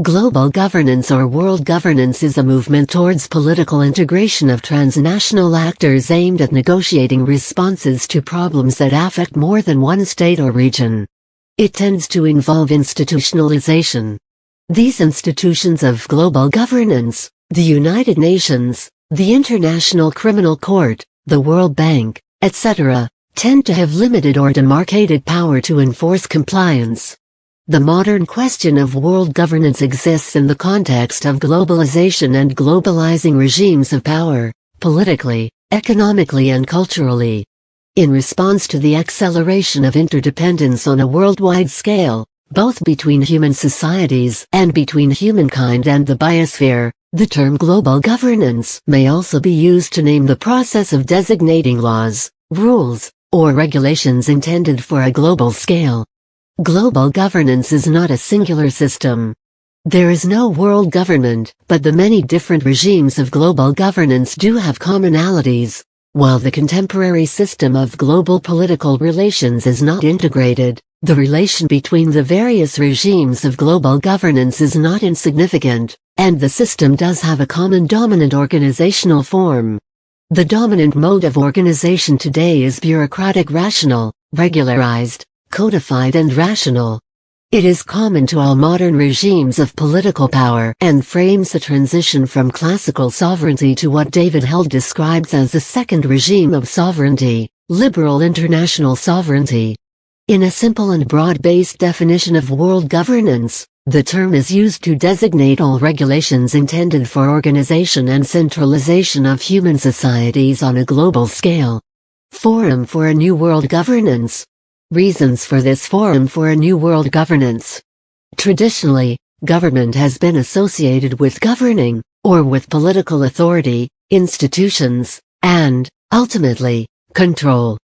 Global governance or world governance is a movement towards political integration of transnational actors aimed at negotiating responses to problems that affect more than one state or region. It tends to involve institutionalization. These institutions of global governance, the United Nations, the International Criminal Court, the World Bank, etc., tend to have limited or demarcated power to enforce compliance. The modern question of world governance exists in the context of globalization and globalizing regimes of power, politically, economically and culturally. In response to the acceleration of interdependence on a worldwide scale, both between human societies and between humankind and the biosphere, the term global governance may also be used to name the process of designating laws, rules, or regulations intended for a global scale. Global governance is not a singular system. There is no world government, but the many different regimes of global governance do have commonalities. While the contemporary system of global political relations is not integrated, the relation between the various regimes of global governance is not insignificant, and the system does have a common dominant organizational form. The dominant mode of organization today is bureaucratic rational, regularized, codified and rational. It is common to all modern regimes of political power and frames the transition from classical sovereignty to what David Held describes as a second regime of sovereignty, liberal international sovereignty. In a simple and broad-based definition of world governance, the term is used to designate all regulations intended for organization and centralization of human societies on a global scale. Forum for a New World Governance. Reasons for this Forum for a New World Governance. Traditionally, government has been associated with governing, or with political authority, institutions, and, ultimately, control.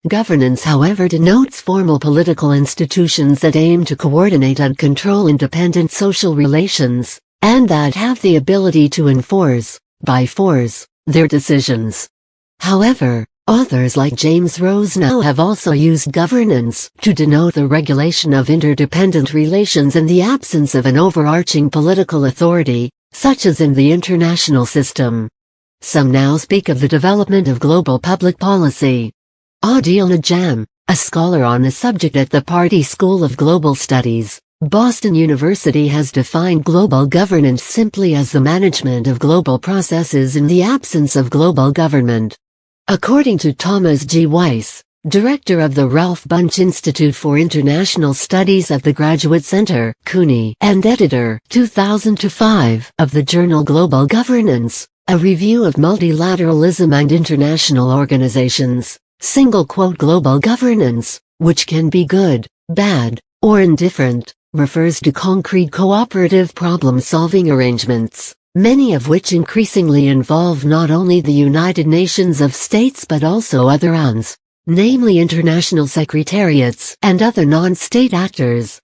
Governance, however, denotes formal political institutions that aim to coordinate and control independent social relations, and that have the ability to enforce, by force, their decisions. However, authors like James Rosenau have also used governance to denote the regulation of interdependent relations in the absence of an overarching political authority, such as in the international system. Some now speak of the development of global public policy. Adil Najam, a scholar on the subject at the Pardee School of Global Studies, Boston University, has defined global governance simply as the management of global processes in the absence of global government. According to Thomas G. Weiss, director of the Ralph Bunche Institute for International Studies at the Graduate Center, CUNY, and editor, 2005, of the journal Global Governance, a review of multilateralism and international organizations, global governance, which can be good, bad, or indifferent, refers to concrete cooperative problem-solving arrangements, many of which increasingly involve not only the United Nations of States but also other UNs, namely international secretariats and other non-state actors.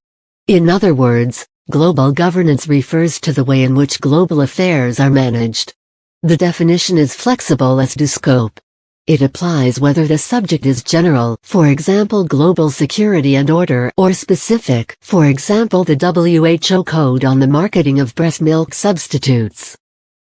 In other words, global governance refers to the way in which global affairs are managed. The definition is flexible as to scope. It applies whether the subject is general, for example global security and order, or specific, for example the WHO Code on the Marketing of Breast Milk Substitutes.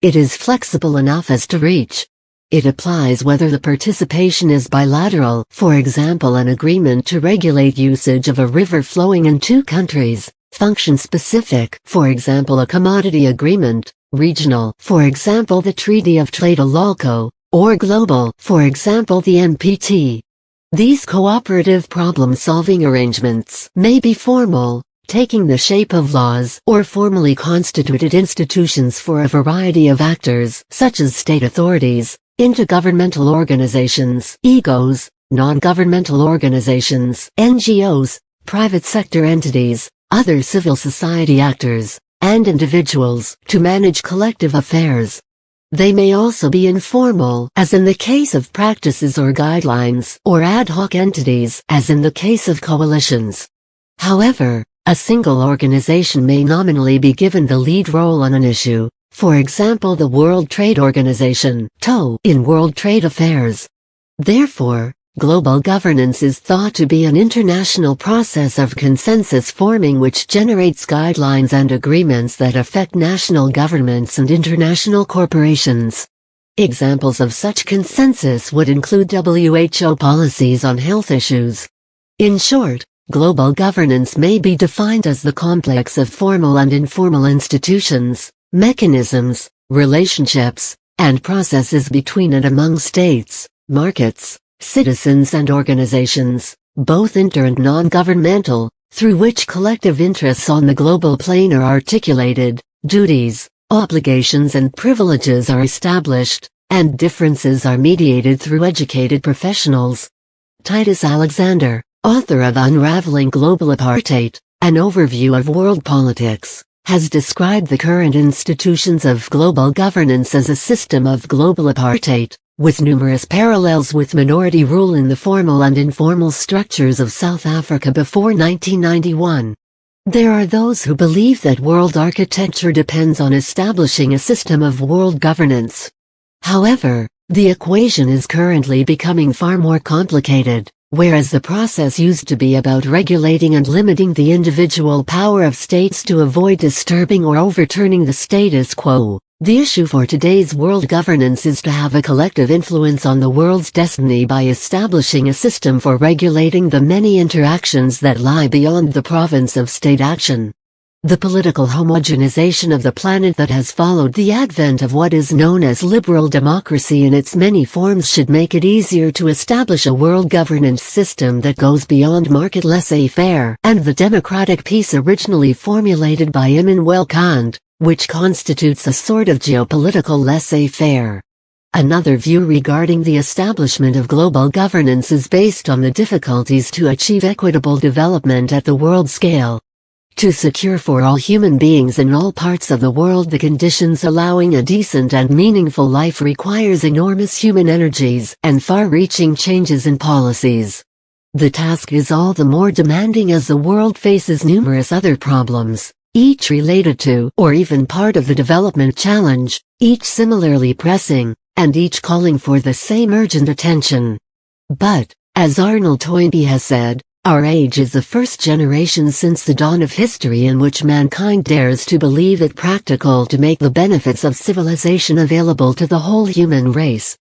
It is flexible enough as to reach. It applies whether the participation is bilateral, for example an agreement to regulate usage of a river flowing in two countries, function-specific, for example a commodity agreement, regional, for example the Treaty of Tlatelolco, or global, for example the NPT. These cooperative problem-solving arrangements may be formal, taking the shape of laws, or formally constituted institutions for a variety of actors, such as state authorities, intergovernmental organizations, EGOs, non-governmental organizations, NGOs, private sector entities, other civil society actors, and individuals, to manage collective affairs. They may also be informal, as in the case of practices or guidelines, or ad hoc entities, as in the case of coalitions. However, a single organization may nominally be given the lead role on an issue, for example the World Trade Organization, TO, in world trade affairs. Therefore, Global governance is thought to be an international process of consensus forming which generates guidelines and agreements that affect national governments and international corporations. Examples of such consensus would include WHO policies on health issues. In short, global governance may be defined as the complex of formal and informal institutions, mechanisms, relationships, and processes between and among states, markets, citizens and organizations, both inter- and non-governmental, through which collective interests on the global plane are articulated, duties, obligations and privileges are established, and differences are mediated through educated professionals. Titus Alexander, author of Unraveling Global Apartheid, an overview of world politics, has described the current institutions of global governance as a system of global apartheid, with numerous parallels with minority rule in the formal and informal structures of South Africa before 1991. There are those who believe that world architecture depends on establishing a system of world governance. However, the equation is currently becoming far more complicated. Whereas the process used to be about regulating and limiting the individual power of states to avoid disturbing or overturning the status quo, the issue for today's world governance is to have a collective influence on the world's destiny by establishing a system for regulating the many interactions that lie beyond the province of state action. The political homogenization of the planet that has followed the advent of what is known as liberal democracy in its many forms should make it easier to establish a world governance system that goes beyond market laissez-faire and the democratic peace originally formulated by Immanuel Kant, which constitutes a sort of geopolitical laissez-faire. Another view regarding the establishment of global governance is based on the difficulties to achieve equitable development at the world scale. To secure for all human beings in all parts of the world the conditions allowing a decent and meaningful life requires enormous human energies and far-reaching changes in policies. The task is all the more demanding as the world faces numerous other problems, each related to or even part of the development challenge, each similarly pressing, and each calling for the same urgent attention. But, as Arnold Toynbee has said, our age is the first generation since the dawn of history in which mankind dares to believe it practical to make the benefits of civilization available to the whole human race.